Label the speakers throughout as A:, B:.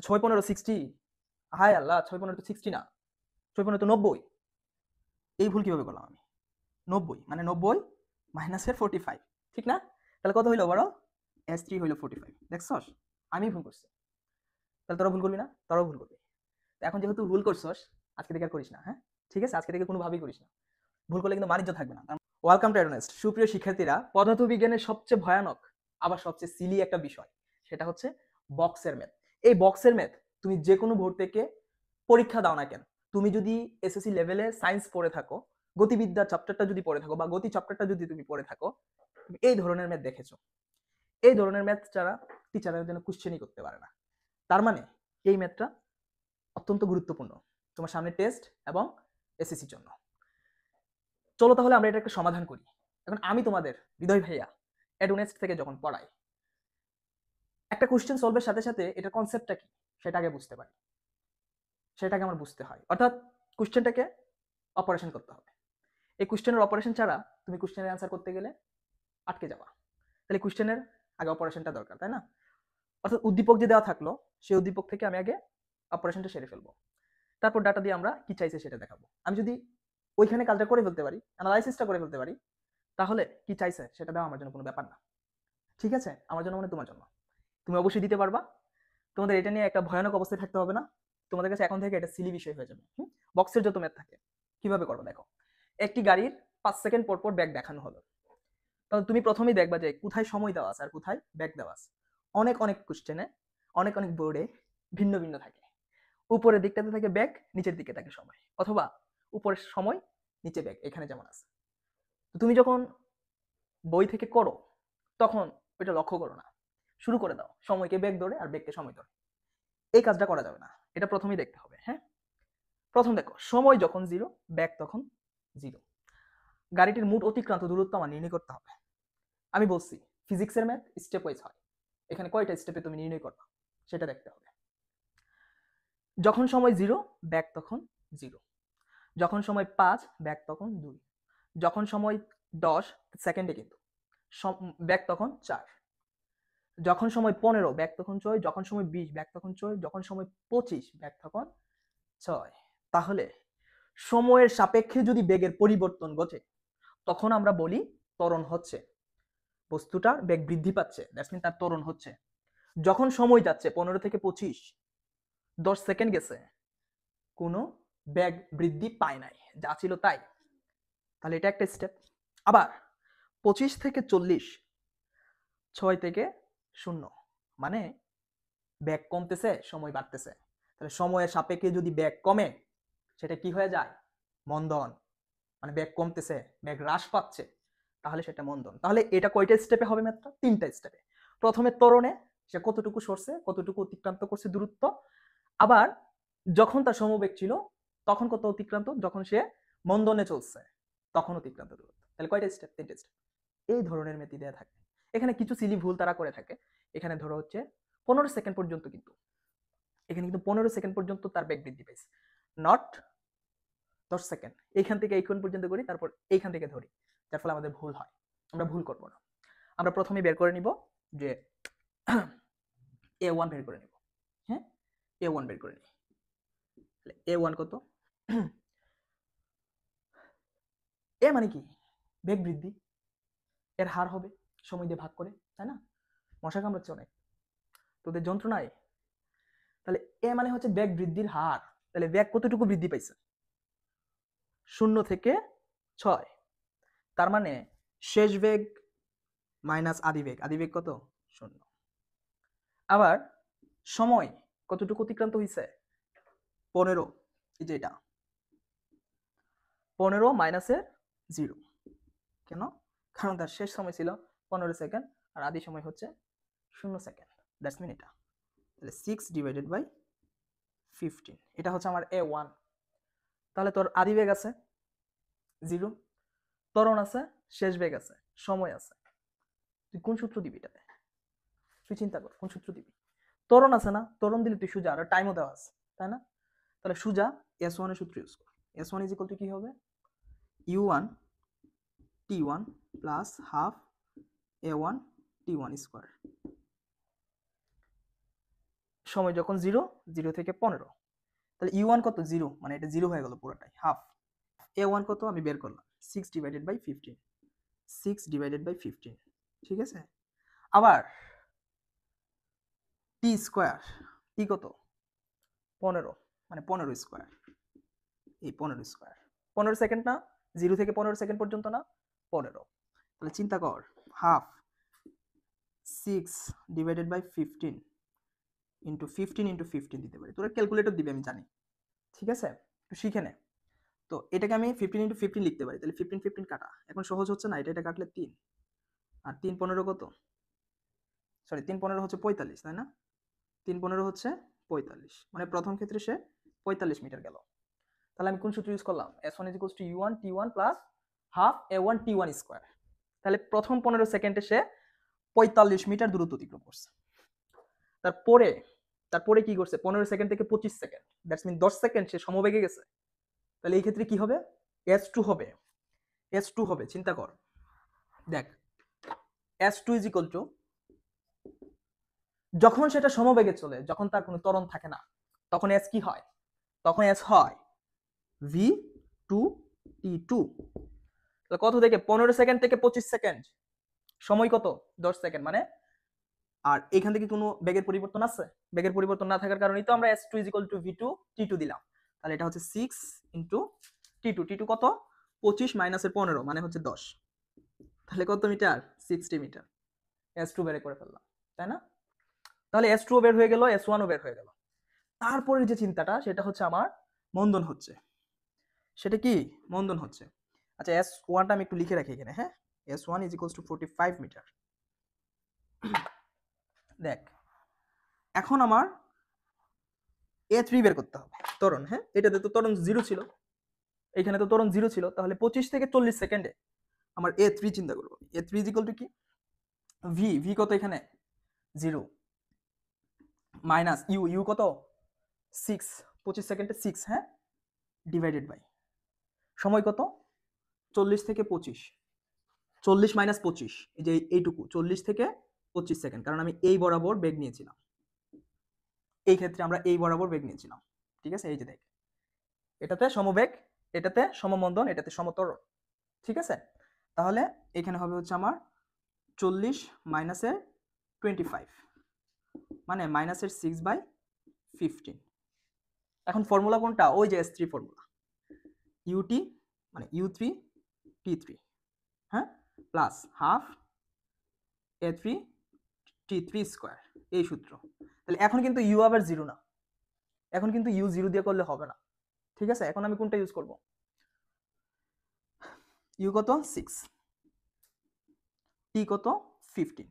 A: ছয় 15 60, হায় আল্লাহ 6 15 তো 60 না, 6 15 তো 90। এই ভুল কিভাবে করলাম আমি? 90 মানে 90 মাইনাসের 45, ঠিক না? তাহলে কত হইলো বড়? S3 হইলো 45। দেখছস, আমি ভুল করছি। তাহলে তোরা ভুল করবি না? তোরাও ভুল করবি। এখন যেহেতু ভুল করছস, আজকে থেকে আর করিস না, হ্যাঁ? ঠিক আছে, আজকে থেকে কোনোভাবেই করিস না। ভুল করলে কিন্তু বাণিজ্য থাকবে না। Welcome to advanced. সুপ্রিয় শিক্ষার্থীরা, পদার্থবিজ্ঞানের সবচেয়ে ভয়ানক আবার সবচেয়ে সিলি একটা বিষয়, সেটা হচ্ছে বক্সের ম্যাথ। এই বক্সের ম্যাথ তুমি যে কোনো বোর্ড থেকে পরীক্ষা দাও না কেন, তুমি যদি এসএসসি লেভেলে সায়েন্স পড়ে থাকো, গতিবিদ্যা চ্যাপ্টারটা যদি পড়ে থাকো বা গতি চ্যাপ্টারটা যদি তুমি পড়ে থাকো, তুমি এই ধরনের ম্যাথ দেখেছো। এই ধরনের ম্যাথ ছাড়া টিচাররা যেন কোশ্চেনই করতে পারে না। তার মানে এই ম্যাথটা অত্যন্ত গুরুত্বপূর্ণ তোমার সামনে টেস্ট এবং এসএসসির জন্য। চলো তাহলে আমরা এটা একটা সমাধান করি। এখন আমি তোমাদের হৃদয় ভাইয়া অ্যাডভান্সড থেকে যখন পড়াই, একটা কোশ্চেন সলভের সাথে সাথে এটার কনসেপ্টটা কি সেটা আগে বুঝতে পারি, সেটাকে আমার বুঝতে হয়। অর্থাৎ কোশ্চেনটাকে অপারেশন করতে হবে। এই কোশ্চেনের অপারেশন ছাড়া তুমি কোশ্চেনের অ্যান্সার করতে গেলে আটকে যাওয়া। তাহলে কোশ্চেনের আগে অপারেশনটা দরকার, তাই না? অর্থাৎ উদ্দীপক যে দেওয়া থাকলো, সেই উদ্দীপক থেকে আমি আগে অপারেশনটা সেরে ফেলবো। তারপর ডাটা দিয়ে আমরা কি চাইছে সেটা দেখাবো। আমি যদি ওইখানে কাজটা করে ফেলতে পারি, অ্যানালাইসিসটা করে ফেলতে পারি, তাহলে কি চাইছে সেটা দেওয়া আমার জন্য কোনো ব্যাপার না। ঠিক আছে? আমার জন্য মানে তোমার জন্য। তুমি অবশ্যই দিতে পারবা। তোমাদের এটা নিয়ে একটা ভয়ানক অবস্থায় থাকতে হবে না। তোমাদের কাছে এখন থেকে এটা সিলি বিষয় হয়ে যাবে। বক্সের যত ম্যাথ থাকে কিভাবে করবো দেখো। একটি গাড়ির 5 সেকেন্ড পর পর ব্যাগ দেখানো হলো। তাহলে তুমি প্রথমেই দেখবা যে কোথায় সময় দেওয়া আছে আর কোথায় ব্যাগ দেওয়া আছে। অনেক অনেক কোশ্চেনে, অনেক অনেক বোর্ডে ভিন্ন ভিন্ন থাকে। উপরের দিকটাতে থাকে ব্যাগ, নিচের দিকে থাকে সময়, অথবা উপরের সময় নিচে ব্যাগ, এখানে যেমন আছে। তো তুমি যখন বই থেকে করো তখন ওইটা লক্ষ্য করো না, শুরু করে দাও সময়কে ব্যাগ ধরে আর ব্যাগকে সময় ধরে। এই কাজটা করা যাবে না, এটা প্রথমেই দেখতে হবে। হ্যাঁ, প্রথম দেখো সময় যখন 0, ব্যাগ তখন 0। গাড়িটির মোট অতিক্রান্ত দূরত্ব আমার নির্ণয় করতে হবে। আমি বলছি ফিজিক্সের ম্যাথ স্টেপ ওয়াইজ হয়, এখানে কয়টা স্টেপে তুমি নির্ণয় করবা সেটা দেখতে হবে। যখন সময় 0, ব্যাগ তখন 0। যখন সময় 5, ব্যাগ তখন 2। যখন সময় 10 সেকেন্ডে, কিন্তু ব্যাগ তখন 4। যখন সময় 15, ব্যাগ তখন 6। যখন সময় 20, ব্যাগ তখন 6। যখন সময় 25, ব্যাগ তখন 6। তাহলে সময়ের সাপেক্ষে যদি বেগের পরিবর্তন ঘটে তখন আমরা বলি ত্বরণ হচ্ছে, বস্তুটার বেগ বৃদ্ধি পাচ্ছে, দ্যাটস মিন তার ত্বরণ হচ্ছে। যখন সময় যাচ্ছে 15 থেকে 25, 10 সেকেন্ড গেছে, কোনো বেগ বৃদ্ধি পায় নাই, যা ছিল তাই, তাহলে এটা একটা স্টেপ। আবার 25 থেকে 40, 6 থেকে 0, মানে বেগ কমতেছে সময় বাড়তেছে। তাহলে সময়ের সাপেক্ষে যদি বেগ কমে সেটা কি হয়ে যায়? মন্দন। মানে বেগ কমতেছে, বেগ হ্রাস পাচ্ছে, তাহলে সেটা মন্দন। তাহলে এটা কয়টা স্টেপে হবে? মাত্র 3টা স্টেপে। প্রথমে ত্বরণে সে কতটুকু সরছে, কতটুকু অতিক্রান্ত করছে দূরত্ব। আবার যখন তার সমবেগ ছিল তখন কত অতিক্রান্ত, যখন সে মন্দনে চলছে তখন অতিক্রান্ত দূরত্ব। তাহলে কয়টা স্টেপ? 3টে স্টেপ। এই ধরনের মেথি দেয়া থাকে। এখানে কিছু সিলি ভুল তারা করে থাকে। এখানে ধরো হচ্ছে 15 সেকেন্ড পর্যন্ত, কিন্তু এখানে কিন্তু 15 সেকেন্ড পর্যন্ত তার বেগ বৃদ্ধি পাইছে, নট 10 সেকেন্ড। এইখান থেকে এইখান পর্যন্ত করি, তারপর এইখান থেকে ধরি, যার ফলে আমাদের ভুল হয়। আমরা ভুল করবো না। আমরা প্রথমে বের করে নিব যে A1 বের করে নিব। হ্যাঁ, A1 বের করে নিই। তাহলে A1 কত? এ মানে কি? বেগ বৃদ্ধি, এর হার হবে সময় দিয়ে ভাগ করে, তাই না? মশা কামড়াচ্ছে অনেক তোদের যন্ত্রণায়। তাহলে এ মানে হচ্ছে বেগ বৃদ্ধির হার। তাহলে বেগ কতটুকু বৃদ্ধি পাইছে? 0 থেকে 6। তার মানে শেষ বেগ মাইনাস আদি বেগ। আদি বেগ কত? 0। আবার সময় কতটুকু অতিক্রান্ত হয়েছে? 15। এই যে এটা 15 মাইনাসের 0। কেন? কারণ তার শেষ সময় ছিল 15 সেকেন্ড আর আদি সময় হচ্ছে 0 সেকেন্ড। দ্যাটস মিন এটা। তাহলে 6 ডিভাইডেড বাই 15, এটা হচ্ছে আমার A1। তাহলে তোর আদি বেগ আছে 0, ত্বরণ আছে, শেষ বেগ আছে, সময় আছে। তুই কোন সূত্র দিবি এটাতে? তুই চিন্তা কর কোন সূত্র দিবি। ত্বরণ আছে না, ত্বরণ দিলে তুই সোজা, আর টাইমও দেওয়া আছে, তাই না? তাহলে সোজা S1 এর সূত্র ইউজ কর। S1 ইজ ইকুয়াল টু কি হবে? U1 T1 plus half A1 T1 square. সময় যখন 0 0 থেকে 15, তাহলে u1 কত 0, মানে এটা 0 হয়ে গেল পুরোটাই, হাফ। a1 কত আমি বের করলাম 6 ডিভাইডেড বাই 15, 6 ডিভাইডেড বাই 15, ঠিক আছে। আবার t স্কয়ার, t কত 15, মানে 15 স্কয়ার, এই 15 স্কয়ার, 15 সেকেন্ড না, 0 থেকে 15 সেকেন্ড পর্যন্ত না, 15। তাহলে চিন্তা কর, half 6 divided by 15 into 15 into 15 দিতে পারি, তোরা ক্যালকুলেটর দিবে আমি জানি, ঠিক আছে, একটু শিখে নে। তো এটাকে আমি 15 ইন্টু 15 লিখতে পারি, তাহলে 15 15 কাটা, এখন সহজ হচ্ছে না, এটা কাটলে 3, আর 3 15 কত, সরি 3 15 হচ্ছে 45, তাই না, 3 15 হচ্ছে 45, মানে প্রথম ক্ষেত্রে সে 45 মিটার গেল। তাহলে আমি কোন সূত্র ইউজ করলাম, s1 u1 t1 plus half a1 t1 square. তাহলে প্রথম 15 সেকেন্ডে সে 45 মিটার দূরত্ব অতিক্রম করছে। তারপরে কি করছে, 15 সেকেন্ড থেকে 25 সেকেন্ড, দ্যাটস মিন 10 সেকেন্ড সে সমবেগে গেছে। তাহলে এই ক্ষেত্রে কি হবে, s2 হবে, s2 হবে, চিন্তা কর, দেখ s2 ইজ ইকুয়াল টু, যখন সেটা সমবেগে চলে, যখন তার কোনো ত্বরণ থাকে না, তখন s কি হয়, তখন s হয় v2 t2। তাহলে কত থেকে 15 সেকেন্ড থেকে 25 সেকেন্ড, সময় কত 10 সেকেন্ড, মানে আর এখান থেকে কোনো বেগের পরিবর্তন আছে, বেগের পরিবর্তন না থাকার কারণেই তো আমরা s2 v2 t2 দিলাম। তাহলে এটা হচ্ছে 6 ইন্টু t2, t2 কত 25 মাইনাসের 15, মানে হচ্ছে 10, তাহলে কত মিটার 60 মিটার, s2 বের করে ফেললাম, তাই না। তাহলে s2 বের হয়ে গেল, s1 বের হয়ে গেল। তারপরের যে চিন্তাটা সেটা হচ্ছে আমার মন্দন হচ্ছে, সেটা কি মন্দন হচ্ছে। আচ্ছা s1টা আমি একটু লিখে রাখি এখানে, হ্যাঁ, s1 is equals to 45 metre. দেখ এখন আমার a3 বের করতে হবে, ত্বরণ, হ্যাঁ, এটাতে তো ত্বরণ 0 ছিল, এখানে তো ত্বরণ 0 ছিল, তাহলে 25 থেকে 40 সেকেন্ডে আমার a3 চিন্তা করব, a3 ইজ ইকুয়াল টু কি, v কত এখানে 0 মাইনাস u কত 6, 25 সেকেন্ডে 6, হ্যাঁ, ডিভাইডেড বাই সময় কত 40 থেকে 25, 40 মাইনাস 25, এই যে এইটুকু 40 থেকে 25 সেকেন্ড, কারণ আমি এই বরাবর বেগ নিয়েছিলাম, এই ক্ষেত্রে আমরা এই বরাবর বেগ নিয়েছিলাম, ঠিক আছে, এই যে দেখ এটাতে সমবেগ, এটাতে সমমন্দন, এটাতে সমত্বরণ, ঠিক আছে। তাহলে এখানে হবে হচ্ছে আমার 40 মাইনাসের 25, মানে মাইনাসের 6/15। এখন ফর্মুলা কোনটা, ওই যে s3 ফর্মুলা, ut মানে u3 t3, হ্যাঁ, plus half a3 t3 square, এই সূত্র। তাহলে এখন কিন্তু u আবার 0 না, এখন কিন্তু u 0 দিয়ে করলে হবে না, ঠিক আছে। এখন আমি কোনটা ইউজ করব, u কত 6, t কত 15,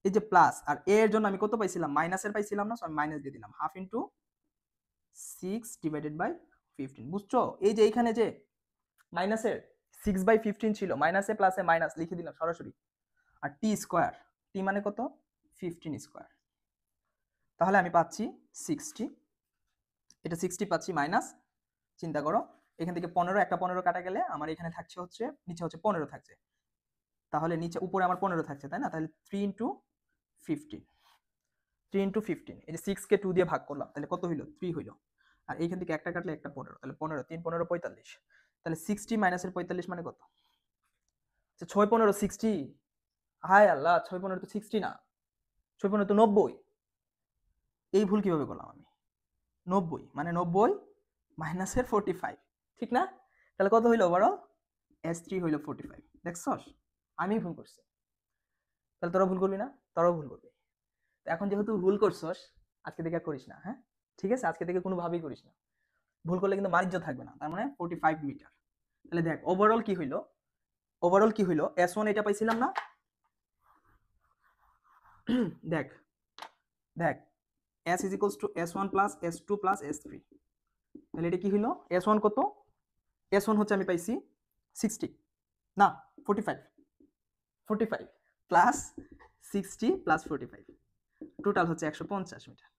A: এই যে প্লাস, আর a এর জন্য আমি কত পাইছিলাম, মাইনাসের পাইছিলাম না, সো আমি মাইনাস দিয়ে দিলাম, হাফ ইন্টু 6 ডিভাইডেড বাই 15, বুঝছো, এই যে এইখানে যে মাইনাসের 6/15 ছিল, মাইনাসে প্লাসে মাইনাস লিখে দিলাম সরাসরি, আর টি স্কয়ার, টি মানে কত 15 স্কয়ার, তাহলে আমি পাচ্ছি 60, এটা 60 পাচ্ছি, মাইনাস চিন্তা করো এখান থেকে 15, একটা 15 কাটা গেলে আমার এখানে থাকছে হচ্ছে, নিচে হচ্ছে 15 থাকছে, তাহলে নিচে উপরে আমার 15 থাকছে, তাই না, তাহলে 3 ইন্টু 15, 3 ইন্টু 15, এই যে 6 কে 2 দিয়ে ভাগ করলাম, তাহলে কত হইলো 3 হইলো, আর এইখান থেকে একটা কাটলে একটা 15, তাহলে 15 3 15 45, তাহলে 60 মাইনাসের 45 মানে কত, 6 15 60, হায় আল্লাহ 6 15 তো 60 না, 6 15 তো 90, এই ভুল কিভাবে করলাম আমি, 90 মানে 90 মাইনাসের 45, ঠিক না। তাহলে কত হইলো বড়, s3 হইলো 45, দেখছস আমি ভুল করছি, তাহলে তোরা ভুল করবি না, তোরাও ভুল করবি। এখন যেহেতু ভুল করছস, আজকে থেকে আর করিস না, হ্যাঁ, ঠিক আছে, আজকে থেকে কোনোভাবেই করিস না, ভুল করলে কিন্তু বাণিজ্য থাকবে না, তার মানে 45 মিটার। তাহলে দেখ ওভারঅল কি হইলো, ওভারঅল কি হইলো, s1 এটা পাইছিলাম না, দেখ দেখ s is equals to s1 plus s2 plus s3, তাহলে এটা কি হইলো, s1 কত, s1 হচ্ছে আমি পাইছি 60 না 45 প্লাস 60 প্লাস 45, টোটাল হচ্ছে 150 মিটার,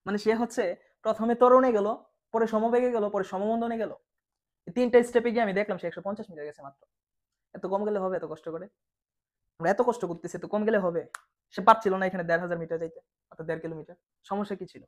A: মানে সে হচ্ছে প্রথমে ত্বরণে গেল, পরে সমবেগে গেল, পরে সমমন্দনে গেল, এই তিনটা স্টেপে গিয়ে আমি দেখলাম সে 150 মিটার গেছে মাত্র। এত কম গেলে হবে, এত কষ্ট করে আমরা এত কষ্ট করতেছি, এত কম গেলে হবে, সে পারছিল না এখানে ১,৫০০ মিটার যাইতে, অর্থাৎ ১.৫ কিলোমিটার। সমস্যা কি ছিল?